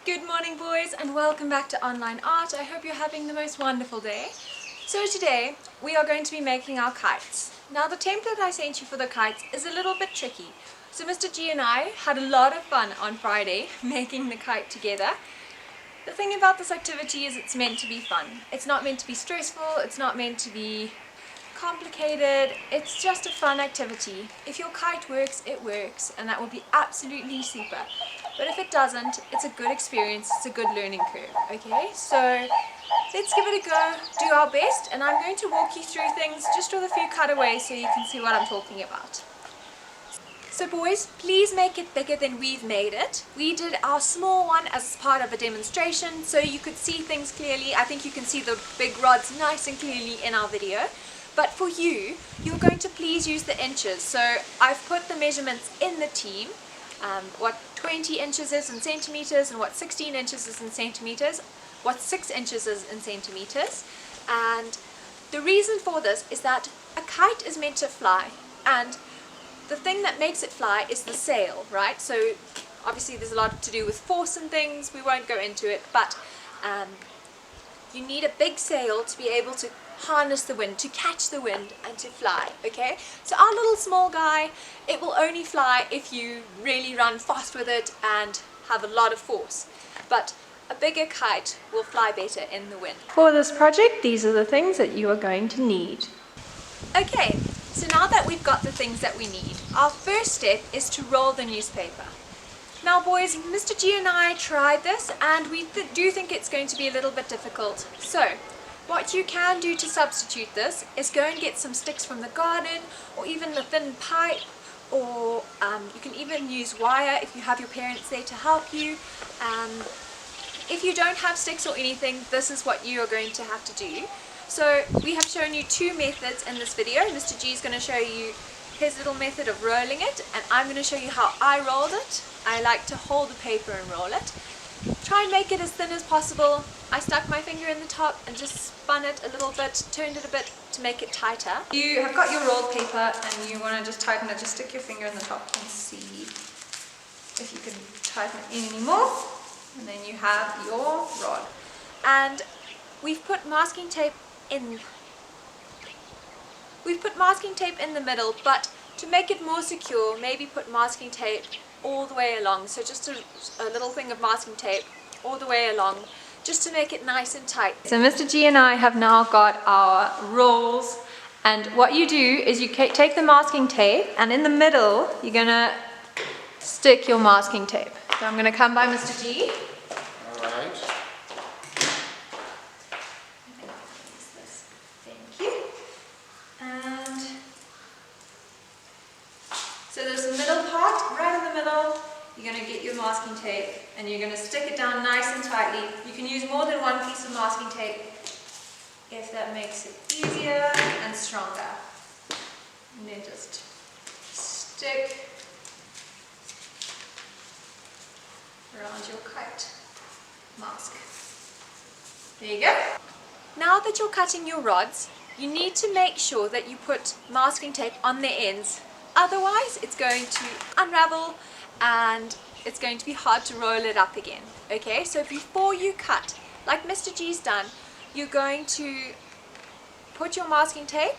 Good morning boys and welcome back to Online Art. I hope you're having the most wonderful day. So today we are going to be making our kites. Now the template I sent you for the kites is a little bit tricky. So Mr. G and I had a lot of fun on Friday making the kite together. The thing about this activity is it's meant to be fun. It's not meant to be stressful, it's not meant to be complicated, it's just a fun activity. If your kite works, it works, and that will be absolutely super. But if it doesn't, it's a good experience, it's a good learning curve, okay? So let's give it a go, do our best, and I'm going to walk you through things just with a few cutaways so you can see what I'm talking about. So boys, please make it bigger than we've made it. We did our small one as part of a demonstration so you could see things clearly. I think you can see the big rods nice and clearly in our video. But for you, you're going to please use the inches. So I've put the measurements in the team, what 20 inches is in centimeters and what 16 inches is in centimeters, what 6 inches is in centimeters. And the reason for this is that a kite is meant to fly, and the thing that makes it fly is the sail, right? So obviously there's a lot to do with force and things, we won't go into it, but you need a big sail to be able to harness the wind, to catch the wind and to fly, okay? So our little small guy, it will only fly if you really run fast with it and have a lot of force. But a bigger kite will fly better in the wind. For this project, these are the things that you are going to need. Okay, so now that we've got the things that we need, our first step is to roll the newspaper. Now boys, Mr. G and I tried this and we do think it's going to be a little bit difficult. So what you can do to substitute this is go and get some sticks from the garden, or even a thin pipe, or you can even use wire if you have your parents there to help you. If you don't have sticks or anything, this is what you are going to have to do. So we have shown you two methods in this video. Mr. G is going to show you his little method of rolling it, and I'm going to show you how I rolled it. I like to hold the paper and roll it. Try and make it as thin as possible. I stuck my finger in the top and just spun it a little bit, turned it a bit to make it tighter. You have got your rolled paper and you want to just tighten it. Just stick your finger in the top and see if you can tighten it in anymore. And then you have your rod. And we've put masking tape in. We've put masking tape in the middle, but to make it more secure, maybe put masking tape all the way along. So just a little thing of masking tape all the way along, just to make it nice and tight. So Mr. G and I have now got our rolls, and what you do is you take the masking tape, and in the middle you're gonna stick your masking tape. So I'm gonna come by Mr. G. Alright. Thank you. And so there's a middle part, right in the middle. You're going to get your masking tape and you're going to stick it down nice and tightly. You can use more than one piece of masking tape if that makes it easier and stronger. And then just stick around your kite mask. There you go. Now that you're cutting your rods, you need to make sure that you put masking tape on the ends. Otherwise, it's going to unravel and it's going to be hard to roll it up again. Okay, so before you cut, like Mr. G's done, you're going to put your masking tape.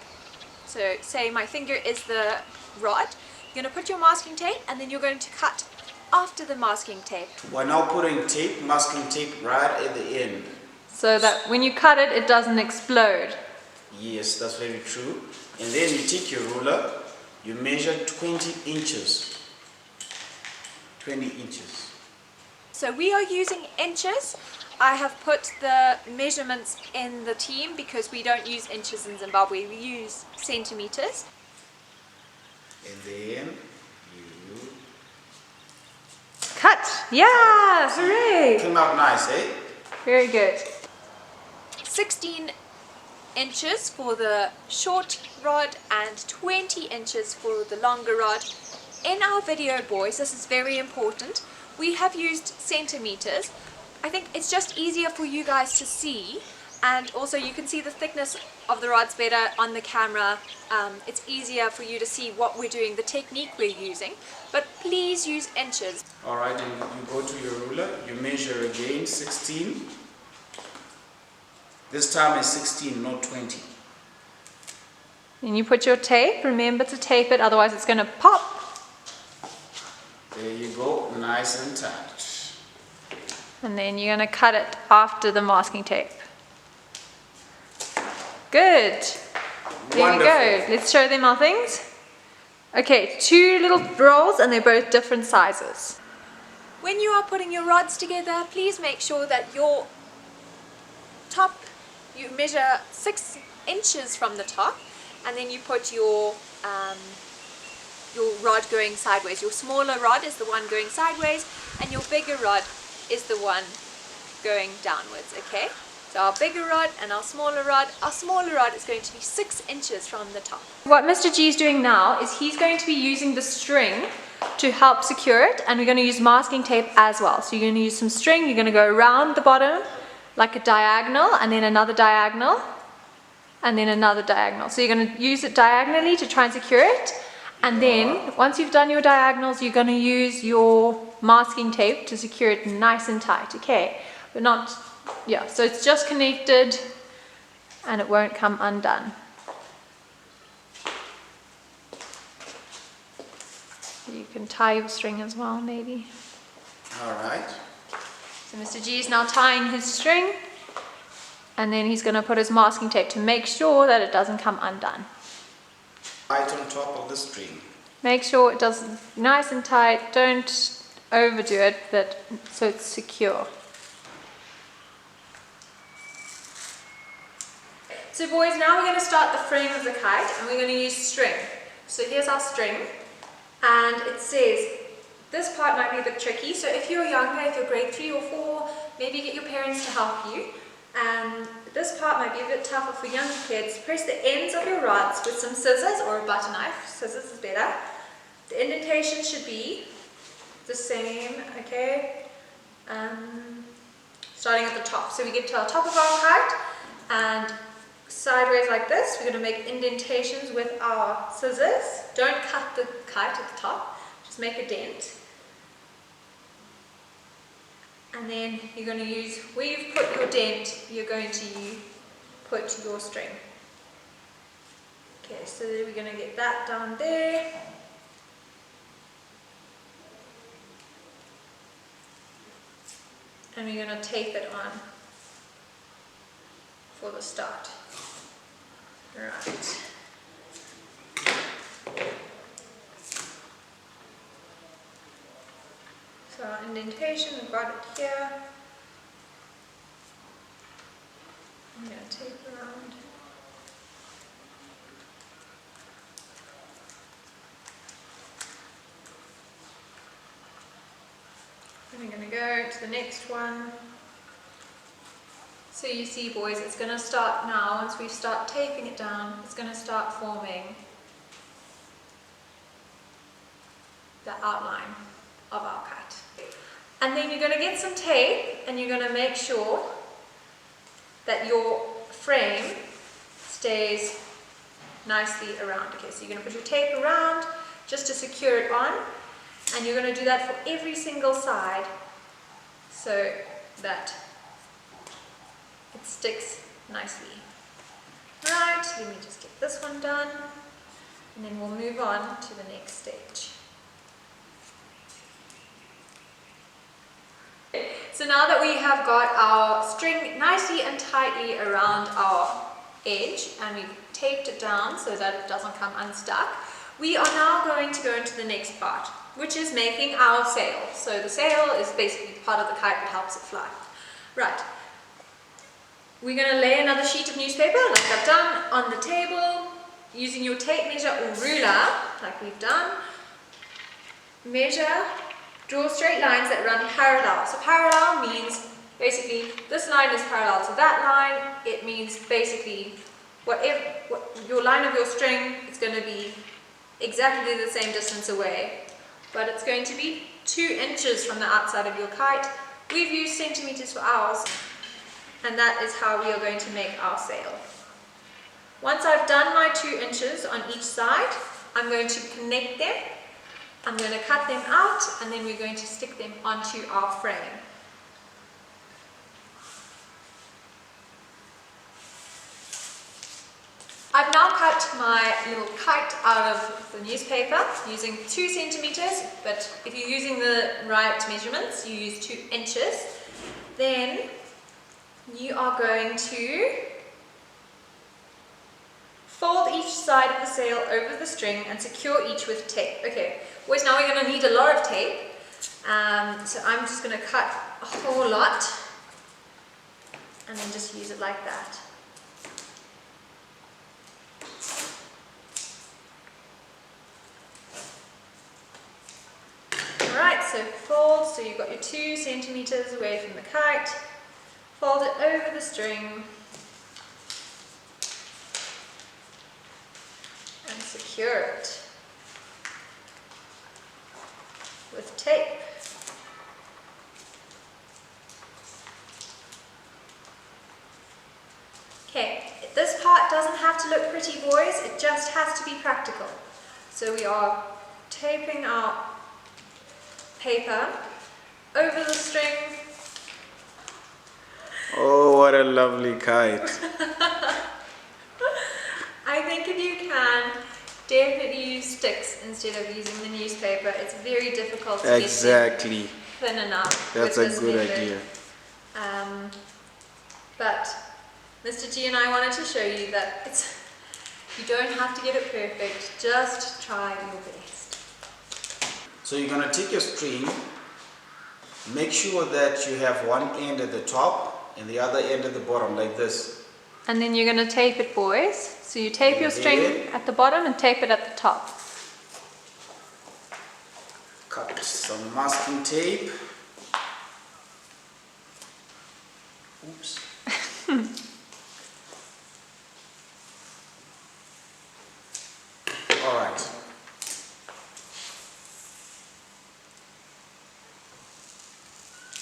So say my finger is the rod. You're going to put your masking tape and then you're going to cut after the masking tape. We're now putting tape, masking tape right at the end. So that when you cut it, it doesn't explode. Yes, that's very true. And then you take your ruler, you measure 20 inches. 20 inches. So we are using inches. I have put the measurements in the team because we don't use inches in Zimbabwe, we use centimeters. And then you Cut! Yeah! Hooray! came out nice, eh? Very good. 16 inches for the short rod and 20 inches for the longer rod. In our video, boys, this is very important, we have used centimeters. I think it's just easier for you guys to see, and also you can see the thickness of the rods better on the camera. It's easier for you to see what we're doing, the technique we're using, but please use inches. Alright, and you go to your ruler, you measure again 16. This time is 16, not 20. And you put your tape, remember to tape it, otherwise it's going to pop. There you go, nice and tight. And then you're going to cut it after the masking tape. Good. There you go. Let's show them our things. Okay, 2 little rolls and they're both different sizes. When you are putting your rods together, please make sure that your top, you measure 6 inches from the top, and then you put your rod going sideways. Your smaller rod is the one going sideways, and your bigger rod is the one going downwards, okay? So our bigger rod and our smaller rod is going to be 6 inches from the top. What Mr. G is doing now is he's going to be using the string to help secure it, and we're going to use masking tape as well. So you're going to use some string, you're going to go around the bottom like a diagonal, and then another diagonal, and then another diagonal. So you're going to use it diagonally to try and secure it, and then once you've done your diagonals, you're going to use your masking tape to secure it nice and tight, okay? But not, yeah, so it's just connected and it won't come undone. You can tie your string as well, maybe. Alright. So Mr. G is now tying his string, and then he's going to put his masking tape to make sure that it doesn't come undone. Right on top of the string. Make sure it does nice and tight, don't overdo it, but so it's secure. So boys, now we're going to start the frame of the kite, and we're going to use string. So here's our string, and it says, this part might be a bit tricky, so if you're younger, if you're grade 3 or 4, maybe get your parents to help you. And this part might be a bit tougher for younger kids. Press the ends of your rods with some scissors or a butter knife. Scissors is better. The indentation should be the same, okay? Starting at the top. So we get to our top of our kite, and sideways like this, we're going to make indentations with our scissors. Don't cut the kite at the top, just make a dent. And then you're going to use, where you've put your dent, you're going to put your string. Okay, so we're going to get that down there. And we're going to tape it on for the start. Right. So our indentation, we've got it here. I'm going to tape around. And we're going to go to the next one. So you see boys, it's going to start now, once we start taping it down, it's going to start forming the outline of our kite. And then you're going to get some tape, and you're going to make sure that your frame stays nicely around. Okay, so you're going to put your tape around just to secure it on, and you're going to do that for every single side so that it sticks nicely. Right, let me just get this one done, and then we'll move on to the next stage. So now that we have got our string nicely and tightly around our edge, and we've taped it down so that it doesn't come unstuck, we are now going to go into the next part, which is making our sail. So the sail is basically part of the kite that helps it fly. Right. We're going to lay another sheet of newspaper, like I've done, on the table, using your tape measure or ruler, like we've done. Measure, draw straight lines that run parallel. So parallel means basically this line is parallel to that line. It means basically your line of your string is going to be exactly the same distance away, but it's going to be 2 inches from the outside of your kite. We've used centimeters for ours. and that is how we are going to make our sail. Once I've done my 2 inches on each side, I'm going to connect them, I'm going to cut them out, and then we're going to stick them onto our frame. I've now cut my little kite out of the newspaper using 2 centimeters, but if you're using the right measurements, you use 2 inches. Then you are going to fold each side of the sail over the string and secure each with tape. Okay, boys, now we're going to need a lot of tape, so I'm just going to cut a whole lot and then just use it like that. Alright, so fold, so you've got your 2 centimeters away from the kite, fold it over the string and secure it with tape. Okay, this part doesn't have to look pretty, boys, it just has to be practical. So we are taping our paper over the string. Oh, what a lovely kite. I think if you can, definitely use sticks instead of using the newspaper. It's very difficult to get them thin enough. That's a good idea. But Mr. G and I wanted to show you that you don't have to get it perfect, just try your best. So you're going to take your string, make sure that you have one end at the top and the other end at the bottom, like this. And then you're going to tape it, boys. So you tape your string at the bottom and tape it at the top. Cut some masking tape. Oops. All right.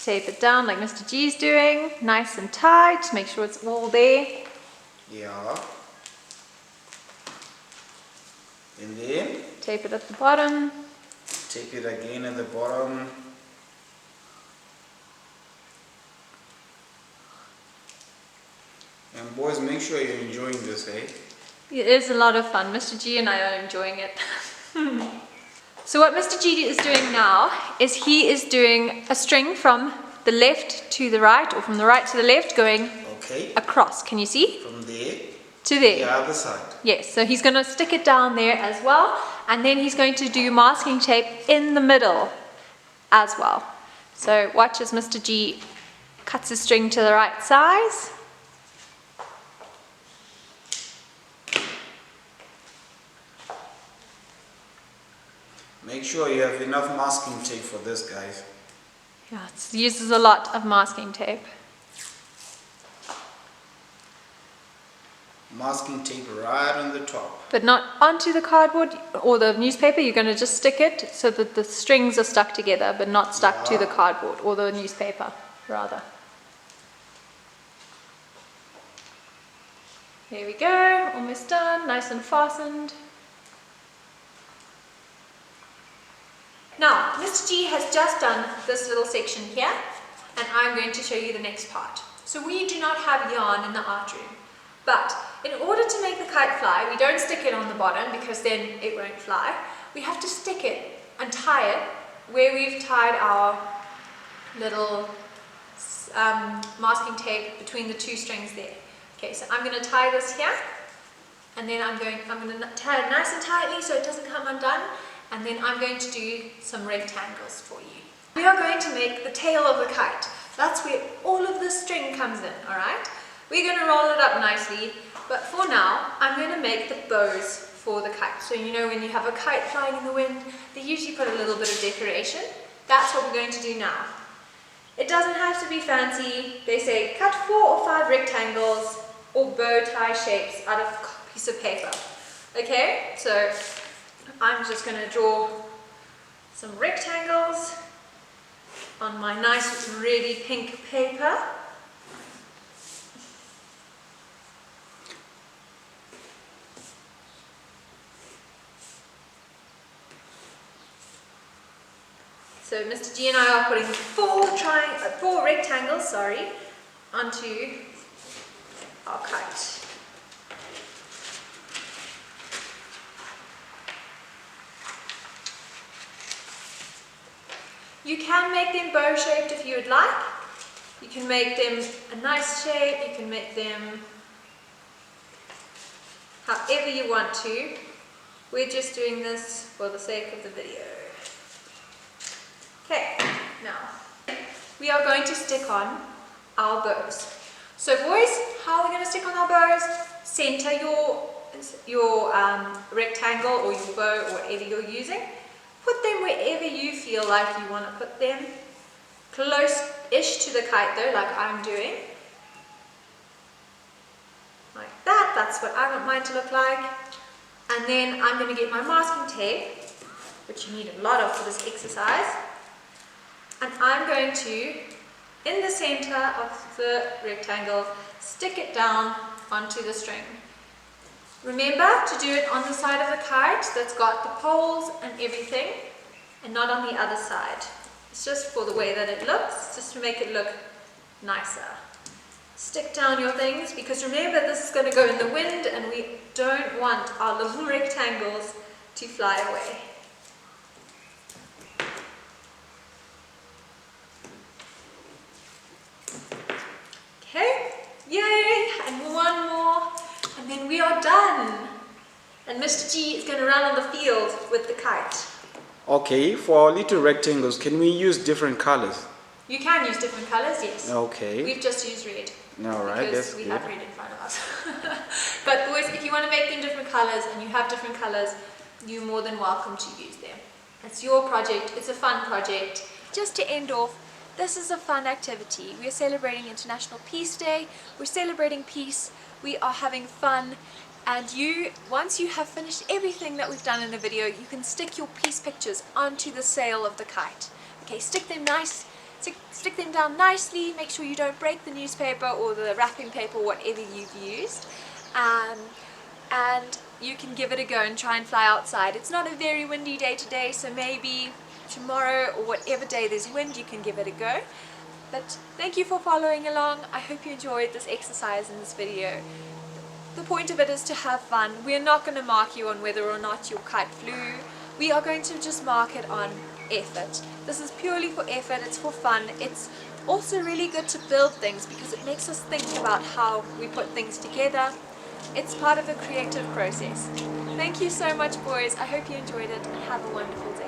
Tape it down like Mr. G's doing, nice and tight, make sure it's all there. Yeah. And then tape it at the bottom. Tape it again at the bottom. And boys, make sure you're enjoying this, eh? It is a lot of fun. Mr. G and I are enjoying it. So what Mr. G is doing now is he is doing a string from the left to the right, or from the right to the left, going across. Can you see? From there to there. The other side. Yes, so he's going to stick it down there as well, and then he's going to do masking tape in the middle as well. So watch as Mr. G cuts his string to the right size. Make sure you have enough masking tape for this, guys. Yeah, it uses a lot of masking tape. Masking tape right on the top. But not onto the cardboard or the newspaper. You're going to just stick it so that the strings are stuck together, but not stuck to the cardboard or the newspaper, rather. There we go, almost done, nice and fastened. Now, Mr. G has just done this little section here, and I'm going to show you the next part. So we do not have yarn in the art room, but in order to make the kite fly, we don't stick it on the bottom because then it won't fly. We have to stick it and tie it where we've tied our little masking tape between the 2 strings there. Okay, so I'm going to tie this here, and then I'm going to tie it nice and tightly so it doesn't come undone. And then I'm going to do some rectangles for you. We are going to make the tail of the kite. That's where all of the string comes in, alright? We're going to roll it up nicely, but for now, I'm going to make the bows for the kite. So you know when you have a kite flying in the wind, they usually put a little bit of decoration. That's what we're going to do now. It doesn't have to be fancy. They say cut 4 or 5 rectangles or bow tie shapes out of a piece of paper. Okay, so I'm just going to draw some rectangles on my nice ready pink paper. So Mr. G and I are putting four rectangles, onto our kite. You can make them bow shaped if you would like. You can make them a nice shape, you can make them however you want to. We're just doing this for the sake of the video. Okay, now we are going to stick on our bows. So boys, how are we going to stick on our bows? Center your rectangle or your bow or whatever you're using. Put them wherever you feel like you want to put them. Close-ish to the kite though, like I'm doing. Like that, that's what I want mine to look like. And then I'm going to get my masking tape, which you need a lot of for this exercise. And I'm going to, in the center of the rectangle, stick it down onto the string. Remember to do it on the side of the kite that's got the poles and everything, and not on the other side. It's just for the way that it looks, just to make it look nicer. Stick down your things, because remember this is going to go in the wind and we don't want our little rectangles to fly away. Okay, yay, and one more, and then we are done. And Mr. G is going to run on the field with the kite. Okay, for our little rectangles, can we use different colors? You can use different colors, yes. Okay. We've just used red. Alright, that's because we good. have red in front of us. But boys, if you want to make them different colors and you have different colors, you're more than welcome to use them. It's your project, it's a fun project. Just to end off, this is a fun activity. We're celebrating International Peace Day, we're celebrating peace, we are having fun, and once you have finished everything that we've done in the video, you can stick your peace pictures onto the sail of the kite. Okay, stick them down nicely, make sure you don't break the newspaper or the wrapping paper, whatever you've used, and you can give it a go and try and fly outside. It's not a very windy day today, so maybe tomorrow or whatever day there's wind, you can give it a go. But thank you for following along. I hope you enjoyed this exercise in this video. The point of it is to have fun. We're not going to mark you on whether or not your kite flew. We are going to just mark it on effort. This is purely for effort, it's for fun. It's also really good to build things because it makes us think about how we put things together. It's part of the creative process. Thank you so much, boys. I hope you enjoyed it and have a wonderful day.